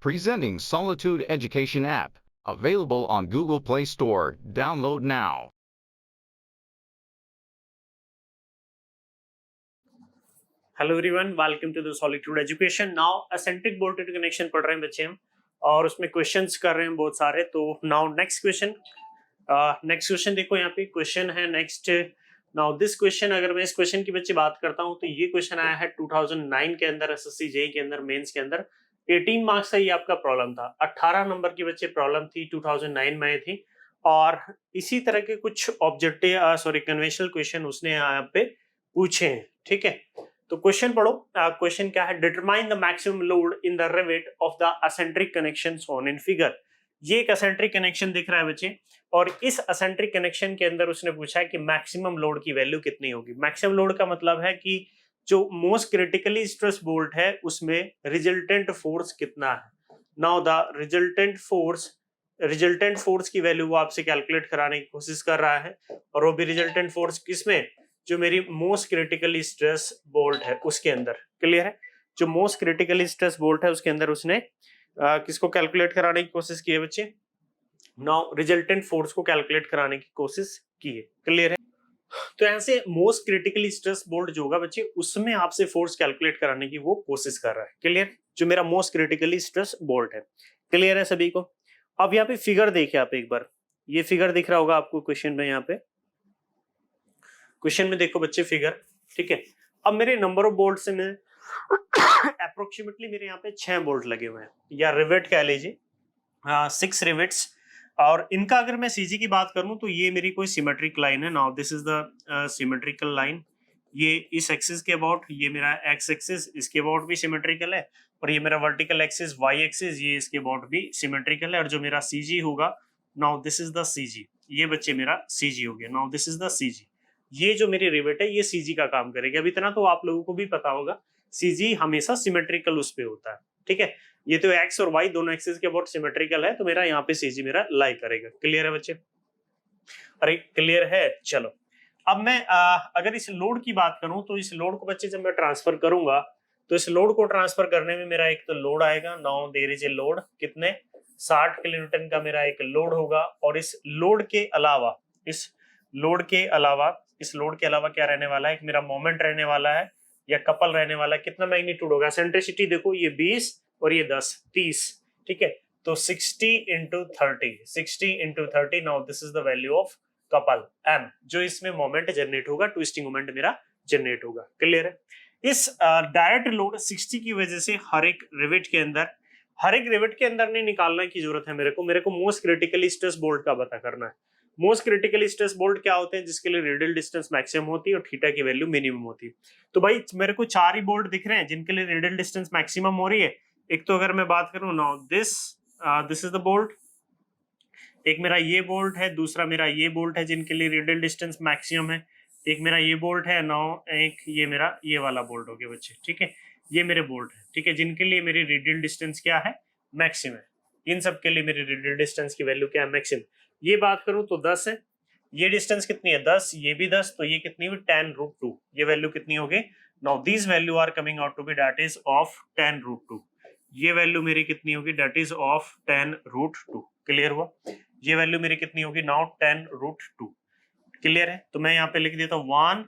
Presenting Solitude Education app, available on Google Play Store. Download now. Hello everyone, welcome to the solitude education. Now eccentric bolted connection पढ़ रहे हैं बच्चे हम, और उसमें questions कर रहे हैं बहुत सारे। तो नाउ नेक्स्ट क्वेश्चन देखो, यहाँ पे क्वेश्चन है नेक्स्ट। नाउ दिस क्वेश्चन, अगर मैं इस क्वेश्चन की बच्चे बात करता हूँ तो ये क्वेश्चन आया है 2009 के अंदर, एसएससी जेईई के अंदर, मेंस के अंदर। 18 मार्क्स का ये आपका प्रॉब्लम था। 18 नंबर की बच्चे प्रॉब्लम थी, 2009 में थी। और इसी तरह के कुछ ऑब्जेक्टिव कन्वेंशनल क्वेश्चन उसने यहाँ पे पूछे हैं, ठीक है। तो क्वेश्चन पढ़ो। क्वेश्चन क्या है? Determine the maximum load in the rivet of the eccentric connection shown in figure. ये एक असेंट्रिक कनेक्शन दिख रहा है बच्चे, और इस असेंट्रिक कनेक्शन के अंदर उसने पूछा है कि मैक्सिमम लोड की वैल्यू कितनी होगी। मैक्सिमम लोड का मतलब है कि जो मोस्ट क्रिटिकली स्ट्रेस बोल्ट है उसमें रिजल्टेंट फोर्स कितना है। नाउ द रिजल्टेंट फोर्स की वैल्यू वो आपसे कैलकुलेट कराने की कोशिश कर रहा है, और वो भी रिजल्टेंट फोर्स किसमें? जो मेरी मोस्ट क्रिटिकली स्ट्रेस बोल्ट है उसके अंदर। क्लियर है? जो मोस्ट क्रिटिकली स्ट्रेस बोल्ट है उसके अंदर उसने किसको कैलकुलेट कराने की कोशिश की है बच्चे? नाउ रिजल्टेंट फोर्स को कैलकुलेट कराने की कोशिश की है। क्लियर है? तो यहाँ से मोस्ट क्रिटिकली स्ट्रेस बोल्ट जो होगा बच्चे, उसमें आपसे फोर्स कैलकुलेट कराने की वो कोशिश कर रहा है। क्लियर? जो मेरा मोस्ट क्रिटिकली स्ट्रेस बोल्ट है। क्लियर है सभी को? अब यहाँ पे फिगर देखिए आप एक बार, ये फिगर दिख रहा होगा आपको क्वेश्चन में। यहाँ पे क्वेश्चन में देखो बच्चे फिगर, ठीक है। अब मेरे नंबर ऑफ बोल्ट से मैं अप्रोक्सीमेटली मेरे यहाँ पे 6 बोल्ट लगे हुए हैं, या रिवेट कह लीजिए, 6 रिवेट्स। और इनका अगर मैं सीजी की बात करूं तो ये मेरी कोई सिमेट्रिक लाइन है। Now this is the symmetrical line. ये इस एक्सिस के अबाउट, ये मेरा एक्स एक्सिस, इसके अबाउट भी सिमेट्रिकल है। और ये मेरा वर्टिकल एक्सिस वाई एक्सिस, ये इसके अबाउट भी सिमेट्रिकल है। और जो मेरा सीजी होगा, now this is the CG, ये बच्चे मेरा सीजी हो गया। Now this is the CG. ये जो मेरी रिवेट है ये सीजी का काम करेगी। अब इतना तो आप लोगों को भी पता होगा, सीजी हमेशा सिमेट्रिकल उस पे होता है, ठीक है। ये तो एक्स और वाई दोनों एक्सिस के अबाउट सिमेट्रिकल है, तो मेरा यहाँ पे सीजी मेरा लाई करेगा। क्लियर है बच्चे? अरे क्लियर है? चलो, अब मैं अगर इस लोड की बात करूं तो इस लोड को बच्चे जब मैं ट्रांसफर करूंगा तो इस लोड को ट्रांसफर करने में मेरा एक तो लोड आएगा। Now there is a load, कितने? 60 किलोन्यूटन का मेरा एक लोड होगा। और इस लोड के अलावा इस लोड के अलावा क्या रहने वाला है? एक मेरा मोमेंट रहने वाला है, या कपल रहने वाला है। कितना मैग्नीट्यूड होगा? सेंट्रिसिटी देखो, ये 20 और ये 10, 30, ठीक है। तो 60 into 30, now this is the value of couple M, जो इसमें मोमेंट जनरेट होगा, ट्विस्टिंग मोमेंट मेरा जनरेट होगा। क्लियर है? इस डायरेक्ट लोड 60 की वजह से हर एक रिवेट के अंदर नहीं निकालने की जरूरत है मेरे को मोस्ट क्रिटिकली स्ट्रेस बोल्ट का पता करना है। मोस्ट क्रिटिकली स्ट्रेस बोल्ट क्या होते हैं? जिसके लिए रेडियल डिस्टेंस मैक्सिमम होती है और थीटा की वैल्यू मिनिमम होती है। तो भाई मेरे को 4 ही बोल्ट दिख रहे हैं जिनके लिए रेडियल डिस्टेंस मैक्सिमम हो रही है। एक तो अगर मैं बात करूं, now this is the bolt, एक मेरा ये बोल्ट है, दूसरा मेरा ये बोल्ट है जिनके लिए रेडियल डिस्टेंस मैक्सिमम है। एक मेरा ये बोल्ट है, नाउ एक ये मेरा ये वाला बोल्ट हो गया बच्चे, ठीक है। ये मेरे बोल्ट है, ठीक है, जिनके लिए मेरी रेडियल डिस्टेंस क्या है? मैक्सिमम है। इन सब के लिए मेरी रेडियल डिस्टेंस की वैल्यू क्या है? मैक्सिमम। ये बात करूं तो 10 है। ये डिस्टेंस कितनी है? 10, ये भी 10, तो ये कितनी हुई? 10√2। ये वैल्यू कितनी होगी? Now this value are coming out to be that is of 10√2। ये वैल्यू मेरी कितनी होगी? That is of 10√2। क्लियर हुआ? ये वैल्यू मेरी कितनी होगी? नाउ 10√2। क्लियर है? तो मैं यहाँ पे लिख देता हूँ 1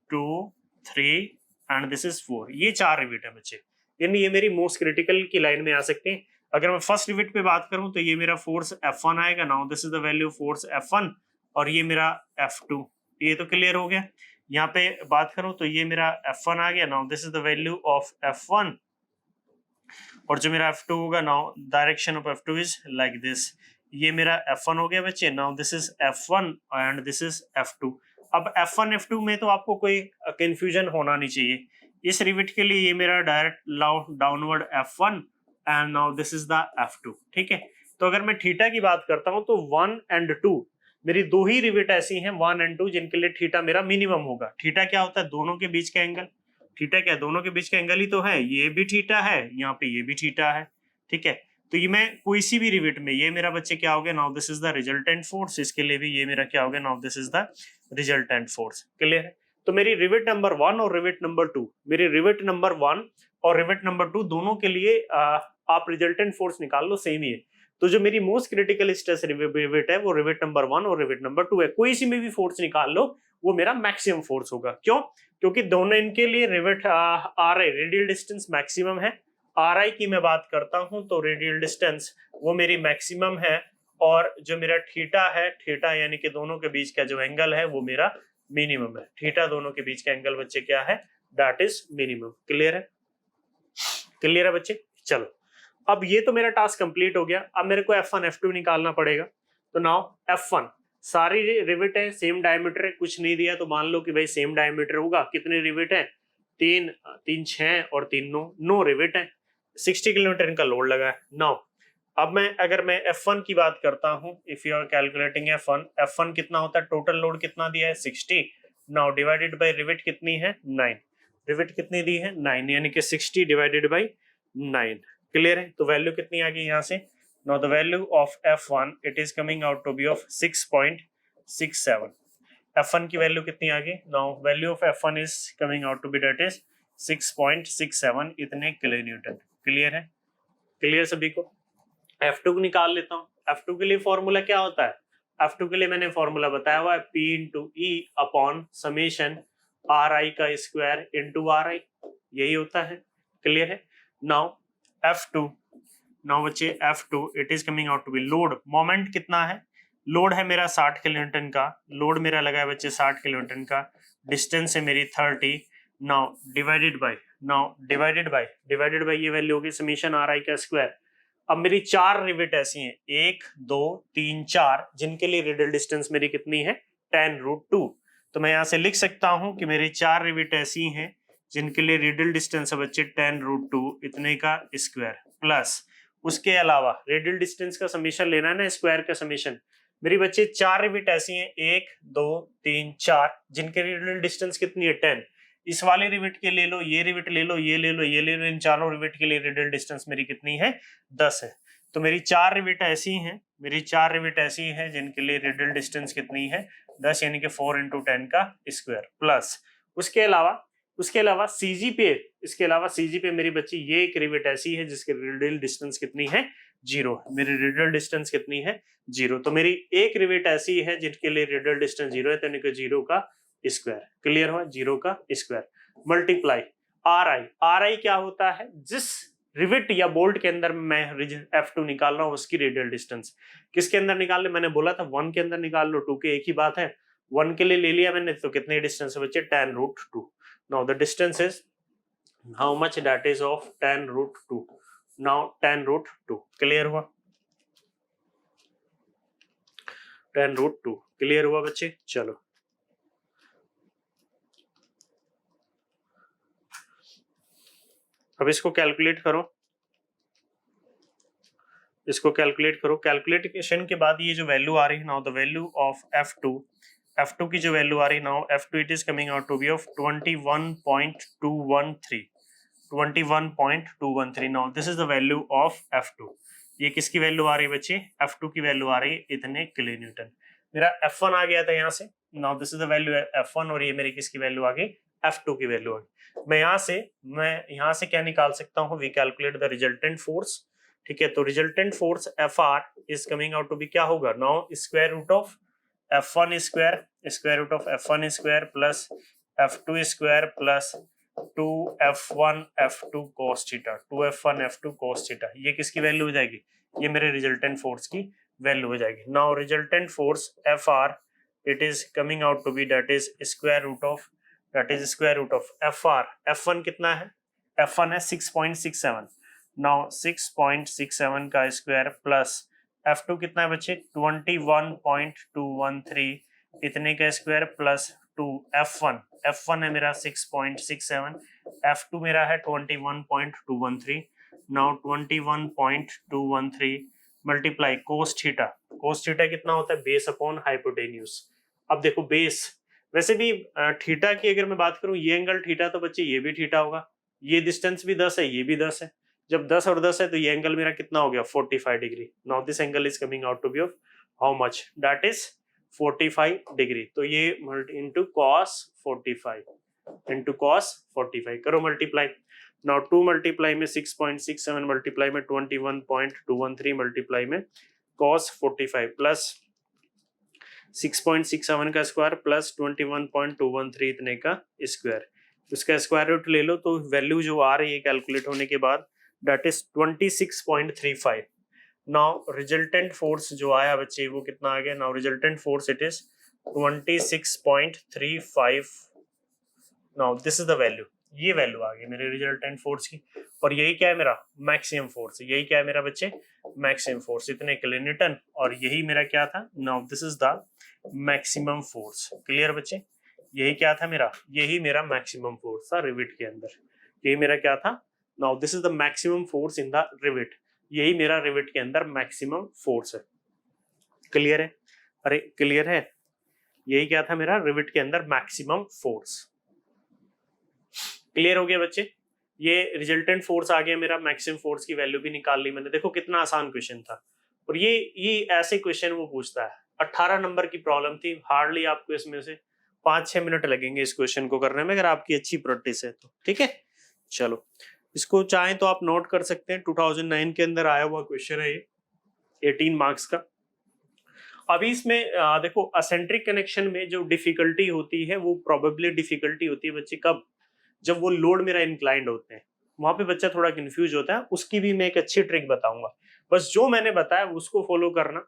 2 3 एंड दिस इज 4। ये 4 रिवेट है बच्चे, यानी ये मेरी मोस्ट क्रिटिकल की लाइन में आ सकते हैं। अगर मैं फर्स्ट रिवेट पे बात करूं तो ये मेरा फोर्स F1 आएगा। Now this is the value force F1, और ये मेरा F2। ये तो क्लियर हो गया। यहाँ पे बात करूं तो ये मेरा F1 आ गया। Now this is the value of F1, और जो मेरा F2 होगा, now direction of F2 is like this. ये मेरा F1 हो गया बच्चे। Now this is F1 and this is F2। अब F1 F2 में तो आपको कोई कंफ्यूजन होना नहीं चाहिए। इस रिवेट के लिए ये मेरा direct downward F1 and now this is the F2, ठीक है। तो अगर मैं थीटा की बात करता हूं तो 1 और 2 मेरी दो ही रिवेट ऐसी हैं, 1 और 2, जिनके लिए थीटा मेरा मिनिमम होगा। थीटा क्या होता है? दोनों के बीच का एंगल। थीटा क्या है? दोनों के बीच का एंगल ही तो है। ये भी थीटा है, यहाँ पे ये भी थीटा है, ठीक है। तो ये मैं कोई सी भी रिवेट में, ये मेरा बच्चे क्या हो गया? Now this is the resultant force. इसके लिए भी ये मेरा क्या हो गया? Now this is the resultant force. Clear है? तो मेरी रिवेट नंबर 1 और रिवेट नंबर 2, मेरी रिवेट नंबर 1 और रिवेट नंबर 2 दोनों के लिए आप रिजल्टेंट फोर्स निकाल लो, सेम ही है। तो जो मेरी मोस्ट क्रिटिकल स्ट्रेस रिवेट है वो रिवेट नंबर 1 और रिवेट नंबर 2 है। कोई सी में भी फोर्स निकाल लो वो मेरा मैक्सिमम फोर्स होगा। क्यों? क्योंकि दोनों इनके लिए rivet are I radial distance maximum है। आर आई की मैं बात करता हूं तो रेडियल डिस्टेंस वो मेरी मैक्सिमम है, और जो मेरा थीटा है, थीटा यानी कि दोनों के बीच का जो एंगल है वो मेरा मिनिमम है। थीटा दोनों के बीच का एंगल बच्चे क्या है? That is minimum. क्लियर है? क्लियर है बच्चे? चलो, अब ये तो मेरा टास्क कंप्लीट हो गया। अब मेरे को F1 F2 निकालना पड़ेगा। तो नाउ F1 सारी रिवेट है, सेम डायमीटर है, कुछ नहीं दिया तो मान लो कि भाई सेम डायमीटर होगा। कितने रिवेट है? 3 3 6 और 3 9 रिवेट है। 60 किलोमीटर इनका लोड लगा है। नाउ अब मैं अगर मैं F1 की बात करता हूं, if you are calculating F1 कितना होता है? टोटल लोड कितना दिया है? 60। नाउ डिवाइडेड बाय रिवेट कितनी है? 9। रिवेट कितनी दी है? 9, यानी कि 60 डिवाइडेड बाय 9। क्लियर है? तो वैल्यू कितनी आ गई यहाँ से? Now the value of F1 it is coming out to be of 6.67। F1 की वैल्यू कितनी आ गई? Now value of F1 is coming out to be that is 6.67 इतने किलो न्यूटन। क्लियर है? क्लियर सभी को? F2 को निकाल लेता हूँ। F2 के लिए फॉर्मूला क्या होता है? F2 के लिए मैंने फॉर्मूला बताया हुआ है P इंटू ई अपॉन समेशन आर आई का स्क्वायर इंटू आर आई, यही होता है। क्लियर है? नाउ F2, नाउ बच्चे F2 it is coming out to be load. Moment कितना है? लोड है मेरा 60 किलोन्यूटन का। लोड मेरा लगा है बच्चे 60 किलोन्यूटन का। डिस्टेंस है मेरी 30। नाउ डिवाइडेड बाय ये वैल्यू होगी समेशन आर आई का स्क्वायर। अब मेरी 4 रिवेट ऐसी हैं, 1 2 3 4, जिनके लिए रेडियल डिस्टेंस मेरी कितनी है? 10√2। तो मैं यहां से लिख सकता हूं कि मेरी 4 रिवेट ऐसी हैं जिनके लिए रेडियल डिस्टेंस है बच्चे 10√2 इतने का स्क्वायर, प्लस उसके अलावा रेडियल डिस्टेंस का समीशन लेना है ना, स्क्वायर का समीशन। मेरी बच्चे 4 रिवेट ऐसी हैं, 1 2 3 4, जिनके रेडियल डिस्टेंस कितनी है? 10। इस वाले रिवेट के ले लो, ये रिवेट ले लो, ये ले लो, ये ले लो, इन चारों रिवेट के लिए रेडियल डिस्टेंस मेरी कितनी है? 10 है। तो मेरी 4 रिवेट ऐसी हैं जिनके लिए रेडियल डिस्टेंस कितनी है? 10, यानी कि 4 × 10 का स्क्वायर, प्लस उसके अलावा सीजी पे मेरी बच्ची ये एक रिवेट ऐसी है जिसके रेडियल डिस्टेंस कितनी है? 0। मेरी रेडियल डिस्टेंस कितनी है? 0। तो मेरी एक रिवेट ऐसी है जिनके लिए रेडियल डिस्टेंस 0 है, तो यानी कि 0 का स्क्वायर। क्लियर हुआ? 0 का स्क्वायर मल्टीप्लाई आर आई क्या होता है? जिस रिवेट या बोल्ट के अंदर मैं F2 निकाल रहा हूं उसकी रेडियल डिस्टेंस। किसके अंदर निकाल ले? मैंने बोला था 1 के अंदर निकाल लो, 2 के एक ही बात है। 1 के लिए ले लिया मैंने, तो कितने डिस्टेंस है बच्चे? 10√2। Now the distance is how much? That is of 10√2। Now 10√2 clear हुआ? 10√2 क्लियर हुआ बच्चे? चलो, अब इसको कैलकुलेट करो। कैलकुलेशन के बाद ये जो वैल्यू आ रही है, now the value of F2 की जो वैल्यू आ रही है, now F2 it is coming out to be of 21.213। Now this is the value of F2। ये किसकी वैल्यू आ रही है बच्चे? F2 की वैल्यू आ रही है इतने किलो न्यूटन। मेरा F1 आ गया था यहाँ से। Now this is the value F1, और ये मेरी किसकी वैल्यू आ गई? F2 की वैल्यू आ गई। मैं यहाँ से क्या निकाल सकता हूँ? We calculate the resultant force. ठीक है, तो resultant force Fr is coming out to be क्या होगा? Now square root of F1 square plus F2 square plus 2F1 F2 cos theta, 2F1 F2 cos theta. ये किसकी value हो जाएगी? ये मेरे रिजल्टेंट फोर्स की वैल्यू हो जाएगी। Now resultant force Fr it is coming out to be that is square root of Fr। F1 कितना है? F1 है 6.67। नाउ 6.67 का स्क्वायर प्लस F2 कितना है बच्चे? 21.213 इतने का स्क्वायर प्लस 2 F1 है मेरा 6.67, F2 मेरा है 21.213। नाउ 21.213 मल्टीप्लाई कोस थीटा कितना होता है? Base upon hypotenuse. अब देखो बेस, वैसे भी थीटा की अगर मैं बात करूं, ये एंगल थीटा, तो बच्चे ये भी थीटा होगा। ये डिस्टेंस भी 10 है, ये भी 10 है। जब 10 और 10 है तो ये एंगल मेरा कितना हो गया? 45 degree. Now this angle is coming out to be of how much? That is 45 degree. तो ये इंटू cos 45 करो मल्टीप्लाई। नाउ 2 मल्टीप्लाई में 6.67 मल्टीप्लाई में 21.213 मल्टीप्लाई में cos 45 प्लस 6.67 का स्क्वायर प्लस 21.213 इतने का स्क्वायर, उसका स्क्वायर रूट ले लो तो वैल्यू जो आ रही है कैलकुलेट होने के बाद that is 26.35। Now resultant force जो आया बच्चे वो कितना आ गया? Now resultant force it is 26.35। Now this is the value, ये वैल्यू आ गई मेरे रिजल्टेंट फोर्स की, और यही क्या है मेरा मैक्सिमम फोर्स, यही क्या है मेरा बच्चे मैक्सिमम फोर्स, इतने किलोन्यूटन, और यही मेरा क्या था? Now this is the maximum force. Clear बच्चे? यही क्या था मेरा? यही मेरा मैक्सिमम फोर्स था रिविट के अंदर, यही मेरा क्या था? Now this is the maximum force in the rivet, यही मेरा रिविट के अंदर मैक्सिमम फोर्स है। क्लियर है? अरे क्लियर है? यही क्या था मेरा रिविट के अंदर मैक्सिमम फोर्स। क्लियर हो गया बच्चे? ये रिजल्टेंट फोर्स आ गया मेरा, मैक्सिमम फोर्स की वैल्यू भी निकाल ली मैंने। देखो कितना आसान क्वेश्चन था, और ये ऐसे क्वेश्चन वो पूछता है। 18 नंबर की प्रॉब्लम थी, हार्डली आपको इसमें से 5-6 मिनट लगेंगे इस क्वेश्चन को करने में, अगर आपकी अच्छी प्रैक्टिस है तो। ठीक है, चलो इसको चाहें तो आप नोट कर सकते हैं, 2009 के अंदर आया हुआ क्वेश्चन है ये, 18 मार्क्स का। अभी इसमें देखो असेंट्रिक कनेक्शन में जो डिफिकल्टी होती है वो प्रोबेबली डिफिकल्टी होती है बच्चे कब? जब वो लोड मेरा इंक्लाइंड होते हैं, वहां पे बच्चा थोड़ा कंफ्यूज होता है। उसकी भी मैं एक अच्छी ट्रिक बताऊंगा, बस जो मैंने बताया उसको फॉलो करना,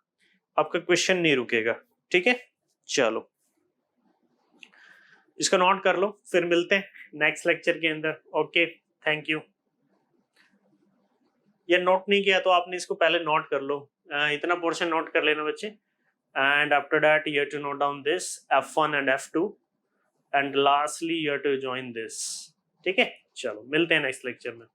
आपका क्वेश्चन नहीं रुकेगा। ठीक है, चलो इसका नोट कर लो, फिर मिलते हैं नेक्स्ट लेक्चर के अंदर। Okay, thank you. ये नोट नहीं किया तो आपने इसको पहले नोट कर लो, इतना पोर्शन नोट कर लेना बच्चे, and after that you have to note down this F1 and F2 and lastly you have to join this. ठीक है, चलो मिलते हैं नेक्स्ट लेक्चर में।